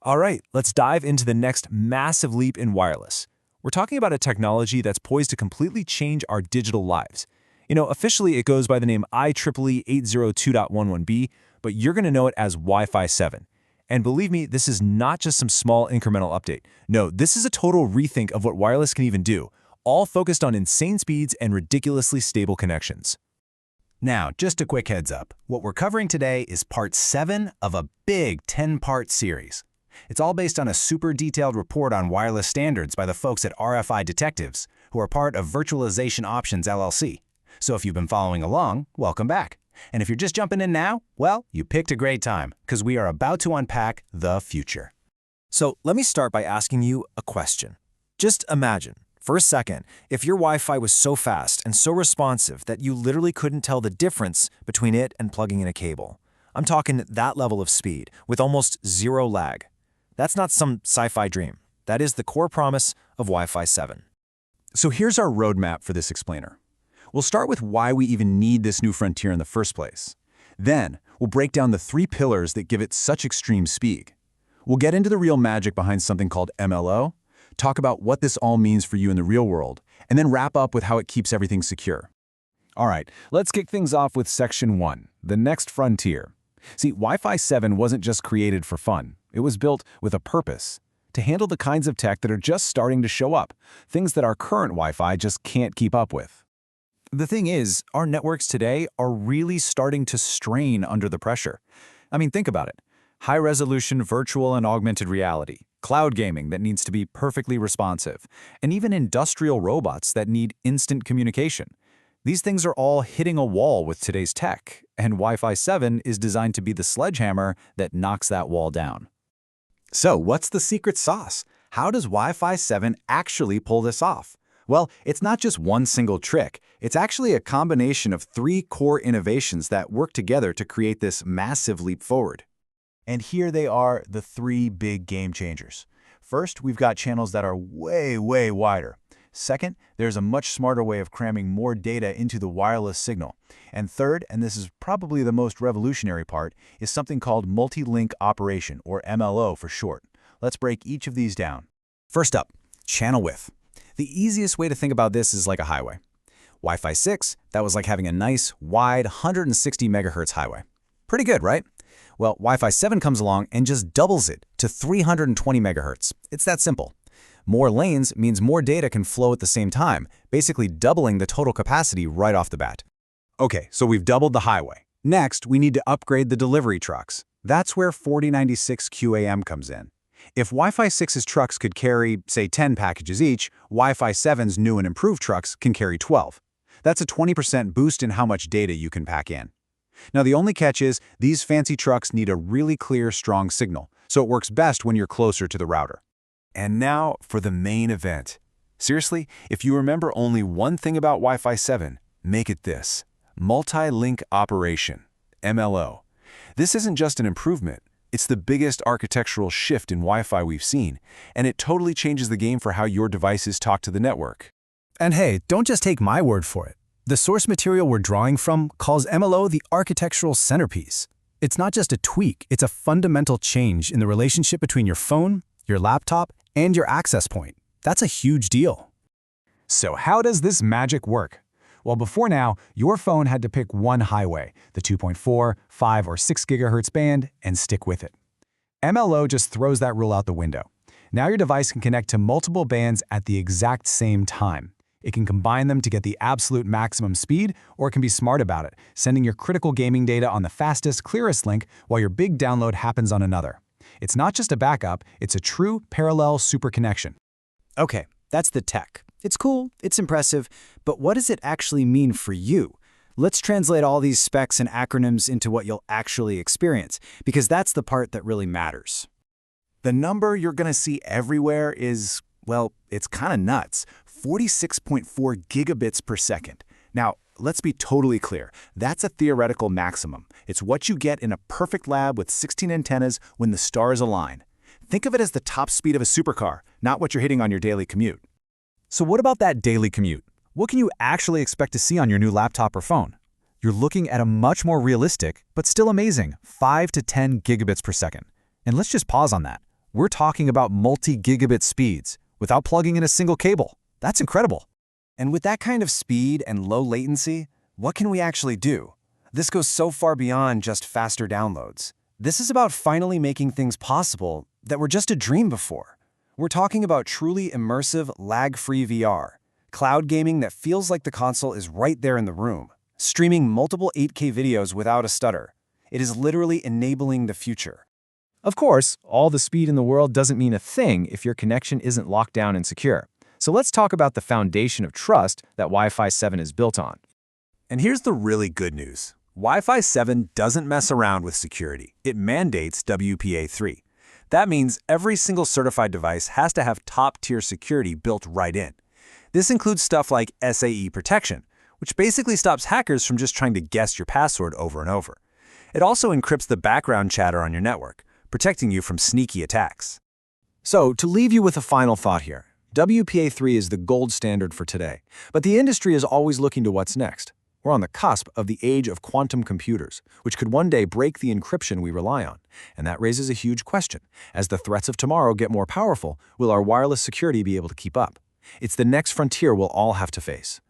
All right, let's dive into the next massive leap in wireless. We're talking about a technology that's poised to completely change our digital lives. Officially it goes by the name IEEE 802.11b, but you're going to know it as Wi-Fi 7. And believe me, this is not just some small incremental update. No, this is a total rethink of what wireless can even do, all focused on insane speeds and ridiculously stable connections. Now, just a quick heads up. What we're covering today is part 7 of a big 10-part series. It's all based on a super detailed report on wireless standards by the folks at RFI Detectives, who are part of Virtualization Options LLC. So if you've been following along, welcome back. And if you're just jumping in now, well, you picked a great time, because we are about to unpack the future. So let me start by asking you a question. Just imagine, for a second, if your Wi-Fi was so fast and so responsive that you literally couldn't tell the difference between it and plugging in a cable. I'm talking that level of speed, with almost zero lag. That's not some sci-fi dream. That is the core promise of Wi-Fi 7. So here's our roadmap for this explainer. We'll start with why we even need this new frontier in the first place. Then, we'll break down the 3 pillars that give it such extreme speed. We'll get into the real magic behind something called MLO, talk about what this all means for you in the real world, and then wrap up with how it keeps everything secure. All right, let's kick things off with Section 1, the next frontier. See, Wi-Fi 7 wasn't just created for fun. It was built with a purpose, to handle the kinds of tech that are just starting to show up, things that our current Wi-Fi just can't keep up with. The thing is, our networks today are really starting to strain under the pressure. I mean, think about it. High-resolution virtual and augmented reality, cloud gaming that needs to be perfectly responsive, and even industrial robots that need instant communication. These things are all hitting a wall with today's tech, and Wi-Fi 7 is designed to be the sledgehammer that knocks that wall down. So what's the secret sauce? How does Wi-Fi 7 actually pull this off? Well, it's not just one single trick. It's actually a combination of 3 core innovations that work together to create this massive leap forward. And here they are, the 3 big game changers. First, we've got channels that are way wider. Second, there's a much smarter way of cramming more data into the wireless signal. And third, and this is probably the most revolutionary part, is something called multi-link operation, or MLO for short. Let's break each of these down. First up, channel width. The easiest way to think about this is like a highway. Wi-Fi 6, that was like having a nice, wide 160 megahertz highway. Pretty good, right? Well, Wi-Fi 7 comes along and just doubles it to 320 megahertz. It's that simple. More lanes means more data can flow at the same time, basically doubling the total capacity right off the bat. Okay, so we've doubled the highway. Next, we need to upgrade the delivery trucks. That's where 4096 QAM comes in. If Wi-Fi 6's trucks could carry, say, 10 packages each, Wi-Fi 7's new and improved trucks can carry 12. That's a 20% boost in how much data you can pack in. Now, the only catch is these fancy trucks need a really clear, strong signal, so it works best when you're closer to the router. And now for the main event. Seriously, if you remember only one thing about Wi-Fi 7, make it this: multi-link operation, MLO. This isn't just an improvement, it's the biggest architectural shift in Wi-Fi we've seen, and it totally changes the game for how your devices talk to the network. And hey, don't just take my word for it. The source material we're drawing from calls MLO the architectural centerpiece. It's not just a tweak, it's a fundamental change in the relationship between your phone, your laptop, and your access point. That's a huge deal. So how does this magic work? Well, before now, your phone had to pick one highway, the 2.4, 5, or 6 gigahertz band, and stick with it. MLO just throws that rule out the window. Now your device can connect to multiple bands at the exact same time. It can combine them to get the absolute maximum speed, or it can be smart about it, sending your critical gaming data on the fastest, clearest link while your big download happens on another. It's not just a backup, it's a true parallel super connection. Okay, that's the tech. It's cool, it's impressive, but what does it actually mean for you? Let's translate all these specs and acronyms into what you'll actually experience, because that's the part that really matters. The number you're going to see everywhere is, well, it's kind of nuts: 46.4 gigabits per second. Now, let's be totally clear. That's a theoretical maximum. It's what you get in a perfect lab with 16 antennas when the stars align. Think of it as the top speed of a supercar, not what you're hitting on your daily commute. So what about that daily commute? What can you actually expect to see on your new laptop or phone? You're looking at a much more realistic, but still amazing, 5 to 10 gigabits per second. And let's just pause on that. We're talking about multi-gigabit speeds without plugging in a single cable. That's incredible. And with that kind of speed and low latency, what can we actually do? This goes so far beyond just faster downloads. This is about finally making things possible that were just a dream before. We're talking about truly immersive, lag-free VR, cloud gaming that feels like the console is right there in the room, streaming multiple 8K videos without a stutter. It is literally enabling the future. Of course, all the speed in the world doesn't mean a thing if your connection isn't locked down and secure. So let's talk about the foundation of trust that Wi-Fi 7 is built on. And here's the really good news. Wi-Fi 7 doesn't mess around with security. It mandates WPA3. That means every single certified device has to have top-tier security built right in. This includes stuff like SAE protection, which basically stops hackers from just trying to guess your password over and over. It also encrypts the background chatter on your network, protecting you from sneaky attacks. So, to leave you with a final thought here, WPA3 is the gold standard for today, but the industry is always looking to what's next. We're on the cusp of the age of quantum computers, which could one day break the encryption we rely on. And that raises a huge question. As the threats of tomorrow get more powerful, will our wireless security be able to keep up? It's the next frontier we'll all have to face.